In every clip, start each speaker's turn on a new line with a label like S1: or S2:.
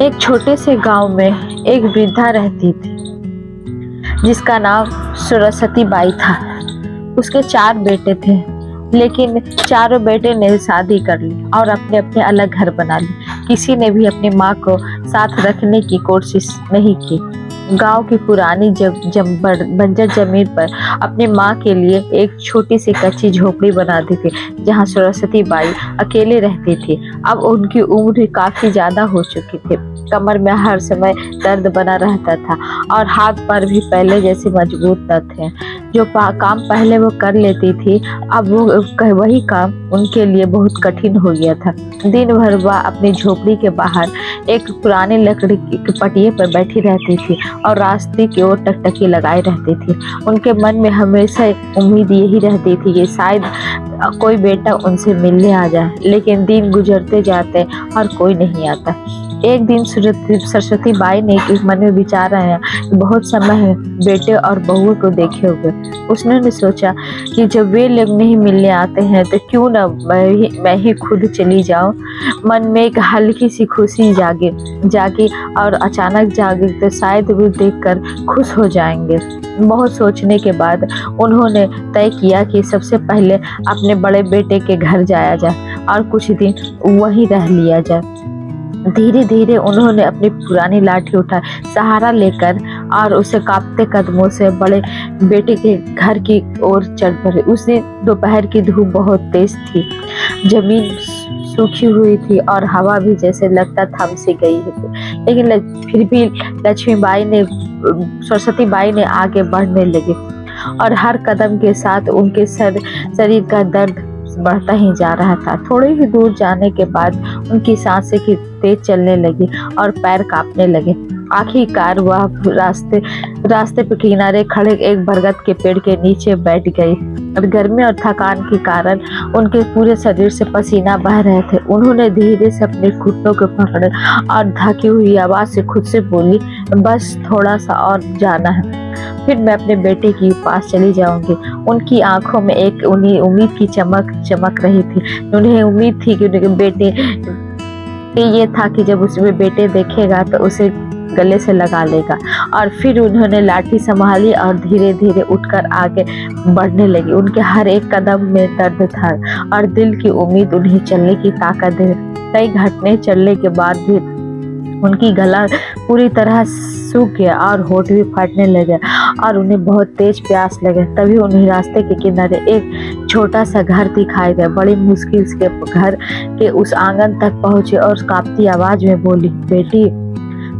S1: एक छोटे से गांव में एक वृद्धा रहती थी जिसका नाम सरस्वती बाई था। उसके 4 बेटे थे, लेकिन चारों बेटे ने शादी कर ली और अपने अपने अलग घर बना लिए। किसी ने भी अपनी माँ को साथ रखने की कोशिश नहीं की। गांव की पुरानी बंजर जमीन पर अपनी माँ के लिए एक छोटी सी कच्ची झोपड़ी बना दी थी, जहाँ सरस्वती बाई अकेले रहती थी। अब उनकी उम्र काफी ज्यादा हो चुकी थी। कमर में हर समय दर्द बना रहता था और हाथ पैर भी पहले जैसे मजबूत न थे। जो काम पहले वो कर लेती थी, अब वो वही काम उनके लिए बहुत कठिन हो गया था। दिन भर वह अपनी झोपड़ी के बाहर एक पुरानी लकड़ी के पटिए पर बैठी रहती थी और रास्ते की ओर टकटकी लगाए रहती थी। उनके मन में हमेशा उम्मीद यही रहती थी कि शायद कोई बेटा उनसे मिलने आ जाए, लेकिन दिन गुजरते जाते और कोई नहीं आता। एक दिन सरस्वती बाई ने मन में विचार आया कि बहुत समय है बेटे और बहुओं को देखे हुए। उसने सोचा कि जब वे लोग नहीं मिलने आते हैं तो क्यों ना मैं ही खुद चली जाऊं। मन में एक हल्की सी खुशी जागी और अचानक जागी तो शायद वे देखकर खुश हो जाएंगे। बहुत सोचने के बाद उन्होंने तय किया कि सबसे पहले अपने बड़े बेटे के घर जाया जाए और कुछ दिन वहीं रह लिया जाए। धीरे धीरे उन्होंने अपनी पुरानी लाठी उठाई, सहारा लेकर और उसे कांपते कदमों से बड़े बेटे के घर की ओर चढ़ पड़े। उस दिन दोपहर की धूप बहुत तेज थी, जमीन सूखी हुई थी और हवा भी जैसे लगता थम सी गई है। लेकिन फिर भी सरस्वती बाई ने आगे बढ़ने लगी और हर कदम के साथ उनके शरीर का दर्द बढ़ता ही जा रहा था। थोड़ी ही दूर जाने के बाद उनकी सांसें तेज चलने लगी और पैर कांपने लगे। आखिरकार वह रास्ते पे किनारे खड़े एक बरगद के पेड़ के नीचे बैठ गई और गर्मी और थकान के कारण उनके पूरे शरीर से पसीना बह रहे थे। उन्होंने धीरे से अपने घुटनों को पकड़े और धकी हुई आवाज से खुद से बोली, बस थोड़ा सा और जाना है, फिर मैं अपने बेटे के पास चली जाऊंगी। उनकी आंखों में एक उम्मीद की चमक रही थी। उन्हें उम्मीद थी कि उनके बेटे ये था कि जब उसमें बेटे देखेगा तो उसे गले से लगा लेगा। और फिर उन्होंने लाठी संभाली और धीरे धीरे उठकर आगे बढ़ने लगी। उनके हर एक कदम में दर्द था और दिल की उम्मीद उन्हें चलने की ताकत दे। कई घंटे चलने के बाद भी उनकी गला पूरी तरह सूख गया और होठ भी फटने लगे और उन्हें बहुत तेज प्यास लगे। तभी उन्हें रास्ते के किनारे एक छोटा सा घर दिखाई दिया। बड़ी मुश्किल से घर के उस आंगन तक पहुंचे और कांपती आवाज में बोली, बेटी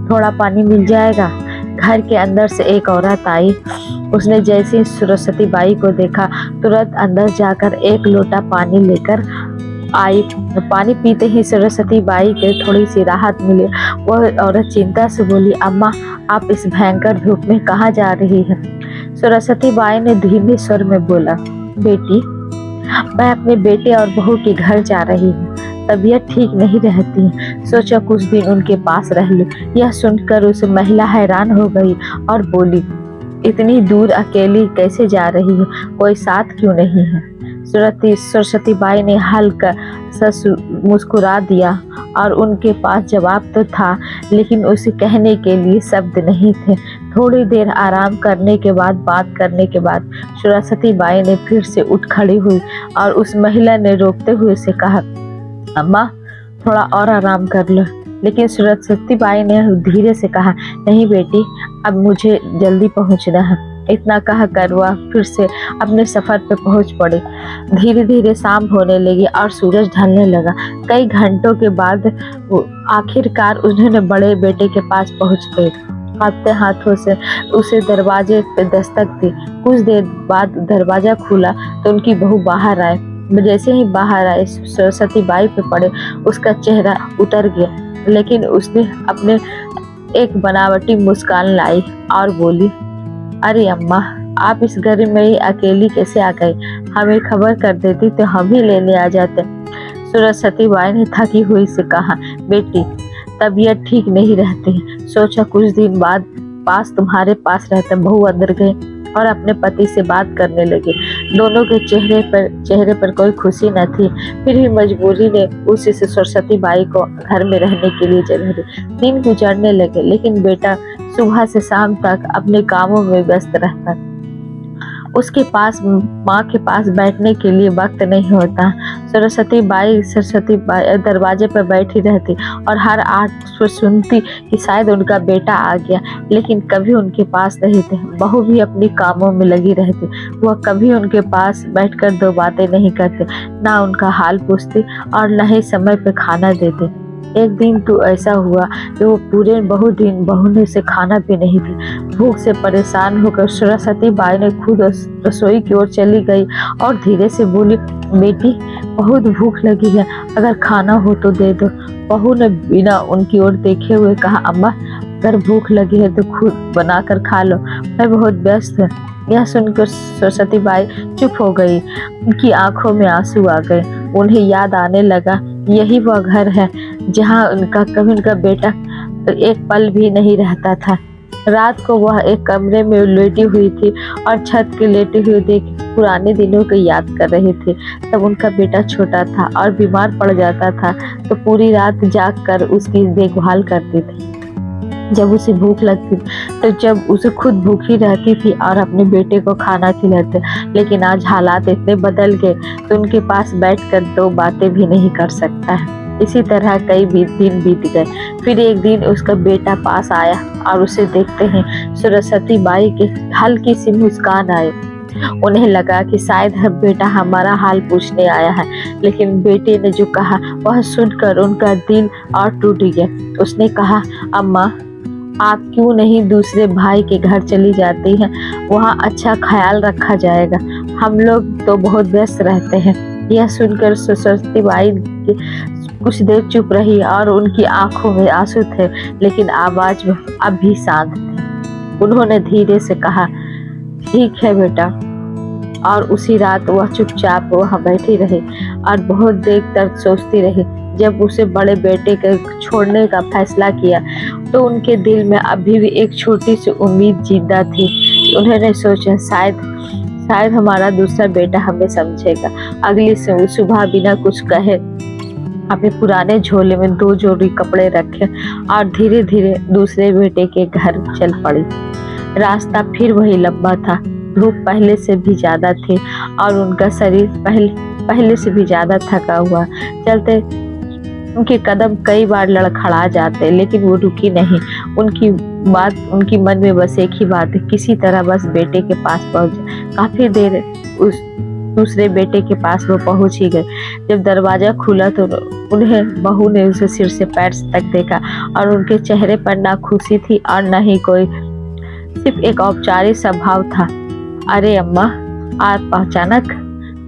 S1: थोड़ा पानी मिल जाएगा। घर के अंदर से एक औरत आई। उसने जैसे ही सरस्वती बाई को देखा, तुरंत अंदर जाकर एक लोटा पानी लेकर आई। पानी पीते ही सरस्वती बाई के थोड़ी सी राहत मिली। वह औरत चिंता से बोली, अम्मा आप इस भयंकर धूप में कहाँ जा रही हैं? सरस्वती बाई ने धीमे स्वर में बोला, बेटी मैं अपने बेटे और बहू के घर जा रही हूँ। तबीयत ठीक नहीं रहती, सोचा कुछ दिन उनके पास रह लूं। यह सुनकर उस महिला हैरान हो गई और बोली, इतनी दूर अकेली कैसे जा रही हो? कोई साथ क्यों नहीं है? सरस्वती बाई ने हल्का सा मुस्कुरा दिया और उनके पास जवाब तो था, लेकिन उसे कहने के लिए शब्द नहीं थे। थोड़ी देर आराम करने के बाद सरस्वती बाई ने फिर से उठ खड़ी हुई और उस महिला ने रोकते हुए से कहा, अम्मा थोड़ा और आराम कर लो। लेकिन सरस्वती बाई ने धीरे से कहा, नहीं बेटी अब मुझे जल्दी पहुंचना है। इतना कहकर वह फिर से अपने सफर पर पहुंच पड़ी। धीरे धीरे शाम होने लगी और सूरज ढलने लगा। कई घंटों के बाद आखिरकार उन्होंने बड़े बेटे के पास पहुंच गए। कांपते हाथों से उसे दरवाजे पे दस्तक दी। कुछ देर बाद दरवाजा खुला तो उनकी बहू बाहर आए। जैसे ही बाहर आए सरस्वती बाई पे पड़े, उसका चेहरा उतर गया, लेकिन उसने अपने एक बनावटी मुस्कान लाई और बोली, अरे अम्मा आप इस घर में ही अकेली कैसे आ गई? हमें खबर कर देती तो हम ही लेने आ जाते। सरस्वती बाई ने थकी हुई से कहा, बेटी तबीयत ठीक नहीं रहती, सोचा कुछ दिन बाद तुम्हारे पास रहते। बहू अंदर गए और अपने पति से बात करने लगी। दोनों के चेहरे पर कोई खुशी न थी। फिर भी मजबूरी ने उसी से सरस्वती बाई को घर में रहने के लिए जगह दी। दिन गुजरने लगे, लेकिन बेटा सुबह से शाम तक अपने कामों में व्यस्त रहता। उसके पास माँ के पास बैठने के लिए वक्त नहीं होता। सरस्वती बाई दरवाजे पर बैठी रहती और हर आठ सुनती कि शायद उनका बेटा आ गया, लेकिन कभी उनके पास नहीं थे। बहू भी अपनी कामों में लगी रहती। वह कभी उनके पास बैठकर दो बातें नहीं करते, ना उनका हाल पूछती और न ही समय पर खाना देते। एक दिन तो ऐसा हुआ कि वो पूरे दिन बहू ने उसे खाना भी नहीं दी। भूख से परेशान होकर सरस्वती बाई ने खुद रसोई की ओर चली गई और धीरे से बोली, बेटी बहुत भूख लगी है, अगर खाना हो तो दे दो। बहू ने बिना उनकी ओर देखे हुए कहा, अम्मा अगर भूख लगी है तो खुद बनाकर खा लो, मैं बहुत व्यस्त हूँ। यह सुनकर सरस्वती बाई चुप हो गई। उनकी आंखों में आंसू आ गए। उन्हें याद आने लगा, यही वह घर है जहाँ कभी उनका बेटा एक पल भी नहीं रहता था। रात को वह एक कमरे में लेटी हुई थी और छत के लेटे हुए देख पुराने दिनों को याद कर रही थी। तब उनका बेटा छोटा था और बीमार पड़ जाता था तो पूरी रात जाग कर उसकी देखभाल करती थी। जब उसे भूख लगती तो जब उसे खुद भूखी रहती थी और अपने बेटे को खाना खिलाते। लेकिन आज हालात इतने बदल गए तो उनके पास बैठकर दो बातें भी नहीं कर सकता है। इसी तरह कई दिन बीत गए। फिर एक दिन उसका बेटा पास आया और उसे देखते ही सरस्वती बाई के हल्की सी मुस्कान आई। उन्हें लगा कि शायद बेटा हमारा हाल पूछने आया है, लेकिन बेटे ने जो कहा वह सुनकर उनका दिल और टूट गया। उसने कहा, अम्मा आप क्यों नहीं दूसरे भाई के घर चली जाती हैं, वहाँ अच्छा ख्याल रखा जाएगा, हम लोग तो बहुत व्यस्त रहते हैं। यह सुनकर सरस्वती बाई कुछ देर चुप रही और उनकी आंखों में आंसू थे, लेकिन आवाज में अब भी शांत थी। उन्होंने धीरे से कहा, ठीक है बेटा। और उसी रात वह चुपचाप वहाँ बैठी रही और बहुत देर तक सोचती रही। जब उसे बड़े बेटे के छोड़ने का फैसला किया तो उनके दिल में अभी भी एक छोटी सी उम्मीद जिंदा थी। उन्होंने सोचा, शायद हमारा दूसरा बेटा हमें समझेगा। अगली सुबह बिना कुछ कहे अपने पुराने झोले में 2 जोड़ी कपड़े रखे और धीरे धीरे दूसरे बेटे के घर चल पड़ी। रास्ता फिर वही लंबा था। धूप पहले से भी ज्यादा थी और उनका शरीर पहले से भी ज्यादा थका हुआ। चलते उनके कदम कई बार लड़खड़ा जाते, लेकिन वो रुकी नहीं। उनकी मन में बस एक ही बात है, किसी तरह बस बेटे के पास पहुंच जाए। काफी देर उस दूसरे बेटे के पास वो पहुंच ही गए। जब दरवाजा खुला तो उन्हें बहू ने उसे सिर से पैर तक देखा और उनके चेहरे पर ना खुशी थी और न ही कोई, सिर्फ एक औपचारिक सा भाव था। अरे अम्मा आप अचानक?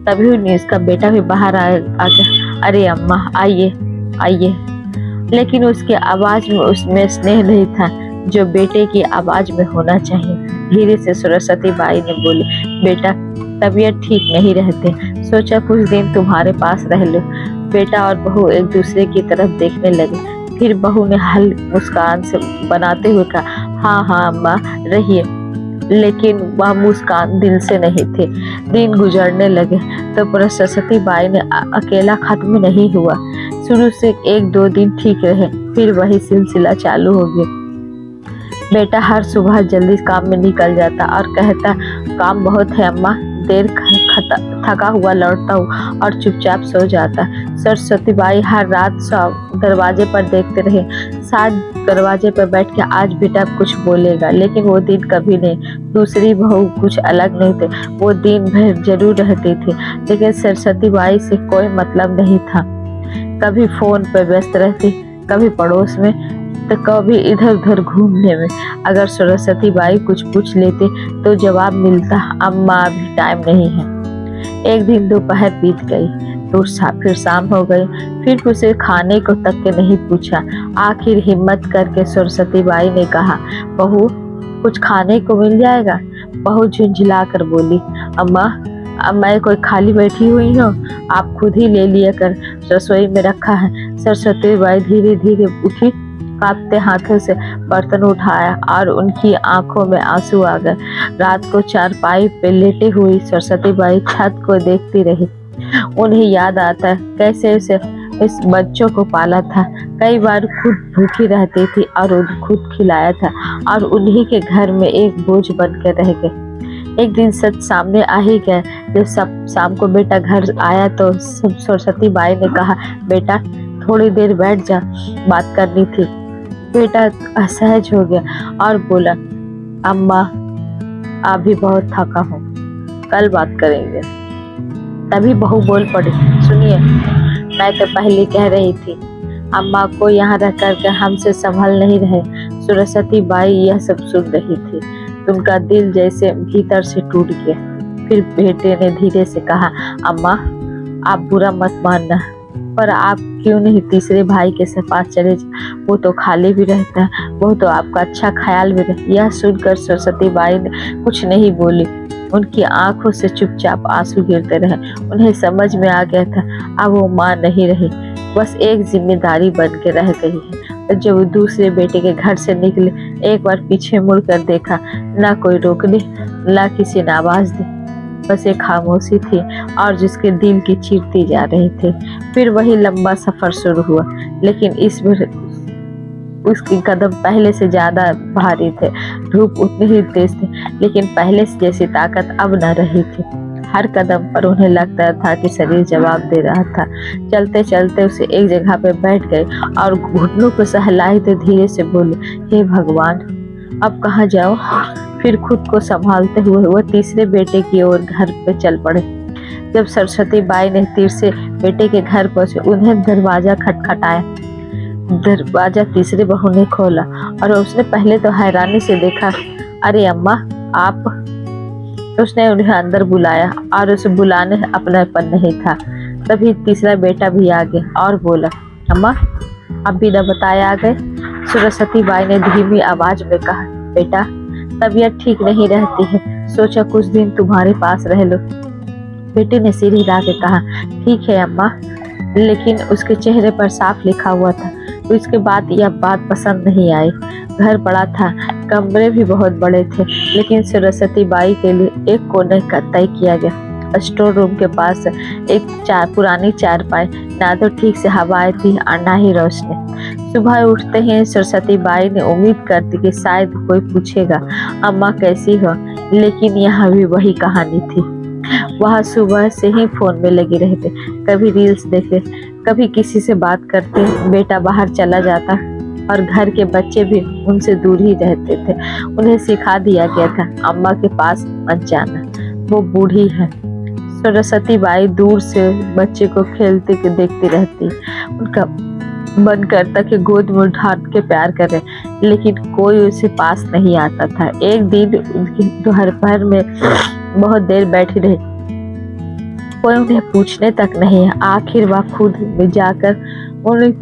S1: तभी उसका बेटा भी बाहर आ गया। अरे अम्मा आइए। लेकिन उसके आवाज में उसमें स्नेह नहीं था जो बेटे की आवाज में होना चाहिए। धीरे से सरस्वती बाई ने बोली, बेटा तबीयत ठीक नहीं रहती, सोचा कुछ दिन तुम्हारे पास रह लो। बेटा और बहू एक दूसरे की तरफ देखने लगे। फिर बहू ने हल्की मुस्कान से बनाते हुए कहा, हाँ अम्मा रहिए। लेकिन वह मुस्कान दिल से नहीं थी। दिन गुजरने लगे तो सरस्वती बाई ने अकेला खत्म नहीं हुआ। शुरू से 1-2 दिन ठीक रहे, फिर वही सिलसिला चालू हो गया। बेटा हर सुबह जल्दी काम में निकल जाता और कहता, काम बहुत है अम्मा, देर थका हुआ लौटता हूँ और चुपचाप सो जाता। सरस्वती बाई हर रात दरवाजे पर देखते रहे, शायद दरवाजे पर बैठ के आज बेटा कुछ बोलेगा, लेकिन वो दिन कभी नहीं। दूसरी बहू कुछ अलग नहीं थे, वो दिन भर जरूर रहती थी, लेकिन सरस्वती बाई से कोई मतलब नहीं था। कभी फोन पर व्यस्त रहती, कभी पड़ोस में, तो कभी इधर उधर घूमने में। अगर सरस्वती बाई कुछ पूछ लेते तो जवाब मिलता, अम्मा अभी टाइम नहीं है। एक दिन दोपहर बीत गई तो फिर शाम हो गई, फिर उसे खाने को तक के नहीं पूछा। आखिर हिम्मत करके सरस्वती बाई ने कहा, बहू कुछ खाने को मिल जाएगा? बहू झुंझला कर बोली, अम्मा अब मैं कोई खाली बैठी हुई हूँ, आप खुद ही ले लिया कर, रसोई में रखा है। सरस्वती बाई धीरे धीरे उठी कांपते हाथों से बर्तन उठाया और उनकी आंखों में आंसू आ गए। रात को चारपाई पे लेटी हुई सरस्वती बाई छत को देखती रही। उन्हें याद आता है कैसे उसे इस बच्चों को पाला था। कई बार खुद भूखी रहती थी और उन्हें खुद खिलाया था और उन्हीं के घर में एक बोझ बन के रह गए। एक दिन सच सामने आ ही गया। जब सब शाम को बेटा घर आया तो सरस्वती बाई ने कहा, बेटा थोड़ी देर बैठ जा, बात करनी थी। बेटा असहज हो गया और बोला, अम्मा अभी बहुत थका हूँ, कल बात करेंगे। तभी बहू बोल पड़ी, सुनिए मैं तो पहले कह रही थी, अम्मा को यहाँ रह करके हमसे संभल नहीं रहे। सरस्वती बाई यह सब सुन रही थी। उनका दिल जैसे भीतर से टूट गया। फिर बेटे ने धीरे से कहा, अम्मा आप बुरा मत मानना, पर आप क्यों नहीं तीसरे भाई के पास चले जाए, वो तो खाली भी रहता है, वो तो आपका अच्छा ख्याल भी रहे। यह सुनकर सरस्वती बाई ने कुछ नहीं बोली। उनकी आंखों से चुपचाप आंसू गिरते रहे। उन्हें समझ में आ गया था अब वो मां नहीं रही, बस एक जिम्मेदारी बन के रह गई है। जब वो दूसरे बेटे के घर से निकले, एक बार पीछे मुड़कर देखा, ना कोई रोकने ना किसी ने आवाज दी, बस एक खामोशी थी और जिसके दिल की चीरती जा रही थी। फिर वही लंबा सफर शुरू हुआ, लेकिन इस बार उसके कदम पहले से ज्यादा भारी थे। धूप उतनी ही तेज थी, लेकिन पहले से जैसी ताकत अब न रही थी। हर कदम पर उन्हें लगता था कि शरीर जवाब दे रहा था। चलते चलते उसे एक जगह पे बैठ गए और घुटनों को सहलाए तो धीरे से बोले, हे भगवान अब कहाँ जाओ। फिर खुद को संभालते हुए वह तीसरे बेटे की ओर घर पे चल पड़े। जब सरस्वती बाई ने तीसरे बेटे के घर पहुंचे, उन्हें दरवाजा खटखटाया। दरवाजा तीसरी बहू ने खोला और उसने पहले तो हैरानी से देखा, अरे अम्मा आप। उसने उन्हें अंदर बुलाया और उसे बुलाने अपनापन नहीं था। तभी तीसरा बेटा भी आ गया और बोला, अम्मा अब बिना बताए आ गए। सरस्वती बाई ने धीमी आवाज में कहा, बेटा तबीयत ठीक नहीं रहती है, सोचा कुछ दिन तुम्हारे पास रह लो। बेटे ने सिर हिला के कहा, ठीक है अम्मा, लेकिन उसके चेहरे पर साफ लिखा हुआ था। तो इसके बाद यह बात पसंद नहीं आई। घर बड़ा था, कमरे भी बहुत बड़े थे, लेकिन सरस्वती बाई के लिए एक कोने का तय किया गया। स्टोर रूम के पास एक पुरानी चारपाई, ना तो ठीक से हवा थी और ना ही रोशनी। सुबह उठते ही सरस्वती बाई ने उम्मीद करती कि शायद कोई पूछेगा, अम्मा कैसी हो, लेकिन यहाँ भी वही कहानी थी। वह सुबह से ही फोन में लगे रहते, कभी रील्स देखते, कभी किसी से बात करते। बेटा बाहर चला जाता और घर के बच्चे भी उनसे दूर ही रहते थे। उन्हें सिखा दिया गया था अम्मा के पास मत जाना, वो बूढ़ी है। सरस्वती बाई दूर से बच्चे को खेलते के देखती रहती। उनका मन करता कि गोद में उठा के प्यार करे, लेकिन कोई उसे पास नहीं आता था। एक दिन उनकी दोपहर में बहुत देर बैठी रही, कोई उन्हें पूछने तक नहीं। आखिर वह खुद में जाकर उन्हें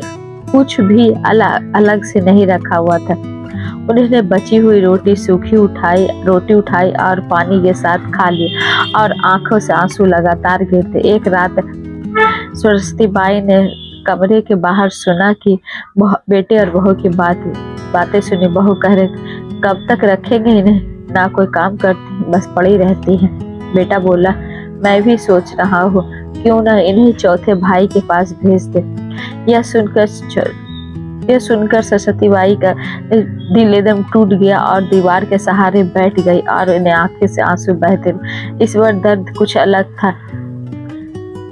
S1: कुछ भी अलग से नहीं रखा हुआ था। उन्होंने बची हुई रोटी उठाई और पानी के साथ खा ली और आंखों से आंसू लगातार गिरते। एक रात सरस्वती बाई ने कमरे के बाहर सुना कि बेटे और बहू की बातें सुनी। बहू कह रहे, कब तक रखेंगे इन्हें, ना कोई काम करती, बस पड़ी रहती है। बेटा बोला, मैं भी सोच रहा हूँ क्यों ना इन्हें चौथे भाई के पास भेज दे। यह सुनकर सरस्वती बाई का दिल एकदम टूट गया और दीवार के सहारे बैठ गई और इन्हें आंखें से आंसू बहते। इस बार दर्द कुछ अलग था।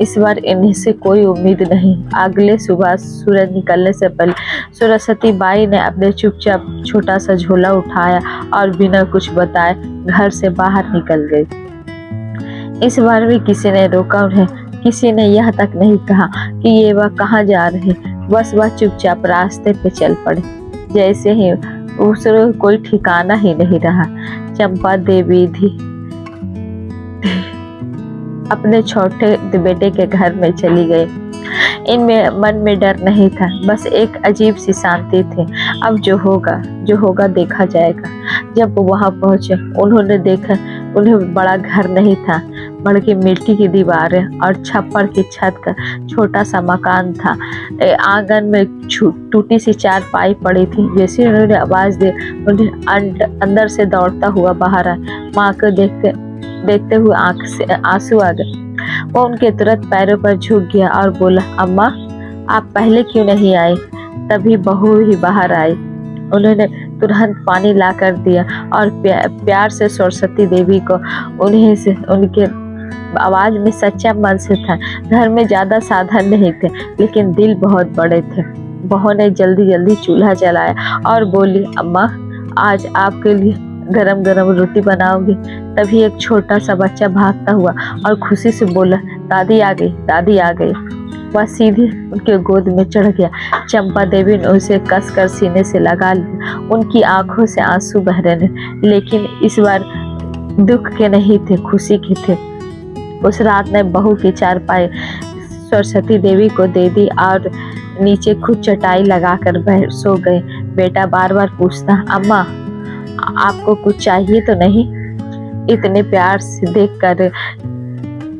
S1: इस बार इन्हीं से कोई उम्मीद नहीं। अगले सुबह सूरज निकलने से पहले सरस्वती बाई ने अपने चुपचाप छोटा सा झोला उठाया और बिना कुछ बताए घर से बाहर निकल गई। इस बार भी किसी ने रोका उन्हें, किसी ने यह तक नहीं कहा कि ये वह कहाँ जा रहे। बस वह चुपचाप रास्ते पे चल पड़े, जैसे ही उसका कोई ठिकाना ही नहीं रहा। चंपा देवी भी अपने छोटे बेटे के घर में चली गई। इनमें मन में डर नहीं था, बस एक अजीब सी शांति थी। अब जो होगा देखा जाएगा। जब वो वहां पहुंचे, उन्होंने देखा उन्हें बड़ा घर नहीं था, बड़की मिट्टी की दीवारें और छप्पर की छत का छोटा सा मकान था। आंगन में टूटी सी चारपाई पड़ी थी। जैसे उन्होंने आवाज दी, उन्हें अंदर से दौड़ता हुआ बाहर आया। माँ को देखते हुए आंख से आंसू आ गए। वो उनके तुरंत पैरों पर झुक गया और बोला, अम्मा आप पहले क्यों नहीं आए? तभी बहू ही बाहर आई। उन्होंने तुरंत पानी ला कर दिया और प्यार से सरस्वती देवी को उनके आवाज में सच्चा मन से था। घर में ज्यादा साधन नहीं थे, लेकिन दिल बहुत बड़े थे। बहू ने जल्दी जल्दी चूल्हा जलाया और बोली, अम्मा आज आपके लिए गरम गरम रोटी बनाओगी। तभी एक छोटा सा बच्चा भागता हुआ और खुशी से बोला, दादी आ गई, दादी आ गई। वह सीधे उनके गोद में चढ़ गया। चंपा देवी ने उसे कसकर सीने से लगा लिया। उनकी आंखों से आंसू बह रहे थे, लेकिन इस बार दुख के नहीं थे, खुशी के थे। उस रात ने बहू की चारपाई सरस्वती देवी को दे दी और नीचे खुद चटाई लगाकर सो गए। बेटा बार बार पूछता, अम्मा आपको कुछ चाहिए तो नहीं? इतने प्यार से देखकर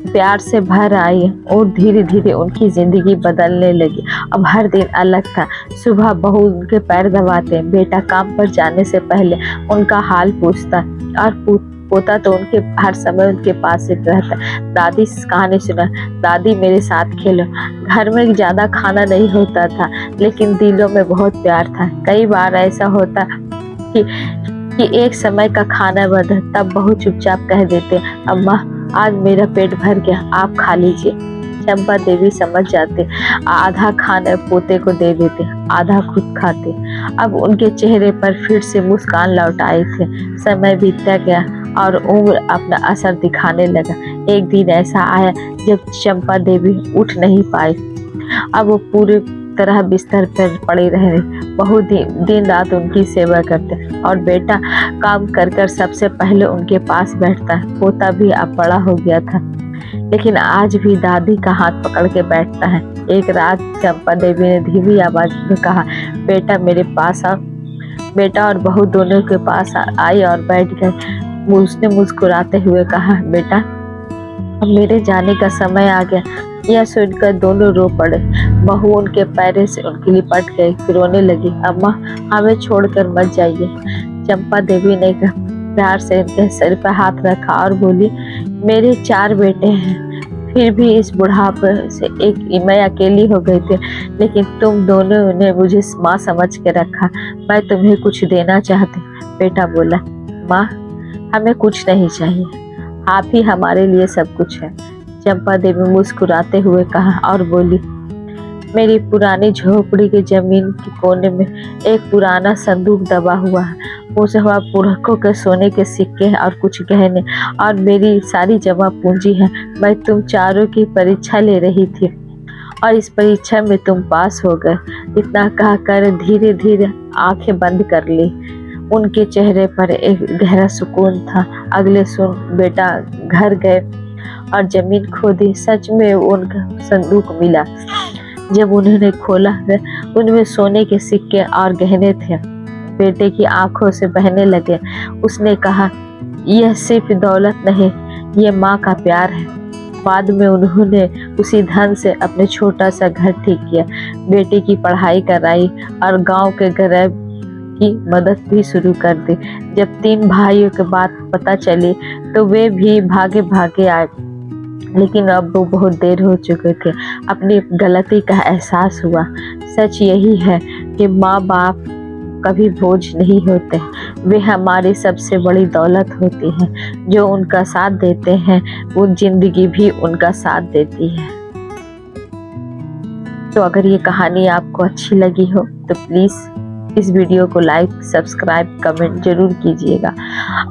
S1: प्यार से भर आई और धीरे धीरे उनकी जिंदगी बदलने लगी। अब हर दिन अलग था। सुबह बहू उनके पैर दबाते, बेटा काम पर जाने से पहले उनका हाल पूछता और पोता तो उनके हर समय उनके पास ही रहता। दादी कहानी सुना, दादी मेरे साथ खेलो। घर में ज्यादा खाना नहीं होता था, लेकिन दिलों में बहुत प्यार था। कई बार ऐसा होता कि एक समय का खाना बंद, तब बहू चुपचाप कह देते, अम्मा आज मेरा पेट भर गया, आप खा लीजिए। चंपा देवी समझ जाते, आधा खाना पोते को दे देते, आधा खुद खाते। अब उनके चेहरे पर फिर से मुस्कान लौट आए थे। समय बीतता गया और उम्र अपना असर दिखाने लगा। एक दिन ऐसा आया जब चंपा देवी उठ नहीं पाई। अब वो पूरे तरह बिस्तर पर पड़े रहे। बहुत दिन रात उनकी सेवा करते और बेटा काम कर कर सबसे पहले उनके पास बैठता। पोता भी अब बड़ा हो गया था, लेकिन आज भी दादी का हाथ पकड़ के बैठता है। एक रात चंपा देवी ने धीमी आवाज में कहा, बेटा मेरे पास आओ। बेटा और बहू दोनों के पास आई और बैठ गए। उसने मुस्कुराते हुए कहा, बेटा अब मेरे जाने का समय आ गया। यह सुनकर दोनों रो पड़े। बहू उनके पैरों से उनके लिपट गई, फिर रोने लगी, अम्मा हमें छोड़कर मत जाइए। चंपा देवी ने प्यार से उनके सिर पर हाथ रखा और बोली, मेरे 4 बेटे हैं, फिर भी इस बुढ़ापे से मैं अकेली हो गई थी, लेकिन तुम दोनों ने मुझे माँ समझ के रखा। मैं तुम्हें कुछ देना चाहती। बेटा बोला, माँ हमें कुछ नहीं चाहिए, आप ही हमारे लिए सब कुछ है। चंपा देवी मुस्कुराते हुए कहा और बोली, मेरी पुरानी झोपड़ी के जमीन के कोने में एक पुराना संदूक दबा हुआ है। उसमें पुरखों के सोने के सिक्के और कुछ गहने और मेरी सारी जमा पूंजी है। मैं तुम चारों की परीक्षा ले रही थी और इस परीक्षा में तुम पास हो गए। इतना कहकर धीरे धीरे आंखें बंद कर ली। उनके चेहरे पर एक गहरा सुकून था। अगले सुन बेटा घर गए और जमीन खोदी। सच में उनका संदूक मिला। जब उन्होंने खोला, उनमें सोने के सिक्के और गहने थे। बेटे की आंखों से बहने लगे। उसने कहा, यह सिर्फ दौलत नहीं, ये माँ का प्यार है। बाद में उन्होंने उसी धन से अपने छोटा सा घर ठीक किया, बेटे की पढ़ाई कराई और गांव के गरीब की मदद भी शुरू कर दी। जब 3 भाइयों के बात पता चली तो वे भी भागे भागे आए, लेकिन अब वो बहुत देर हो चुके थे। अपनी गलती का एहसास हुआ। सच यही है कि माँ बाप कभी बोझ नहीं होते, वे हमारी सबसे बड़ी दौलत होती है। जो उनका साथ देते हैं वो जिंदगी भी उनका साथ देती है। तो अगर ये कहानी आपको अच्छी लगी हो तो प्लीज़ इस वीडियो को लाइक, सब्सक्राइब, कमेंट जरूर कीजिएगा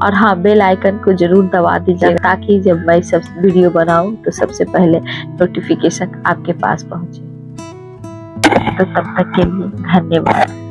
S1: और हाँ, बेल आइकन को जरूर दबा दीजिएगा ताकि जब मैं सब वीडियो बनाऊं तो सबसे पहले नोटिफिकेशन आपके पास पहुंचे। तो तब तक के लिए धन्यवाद।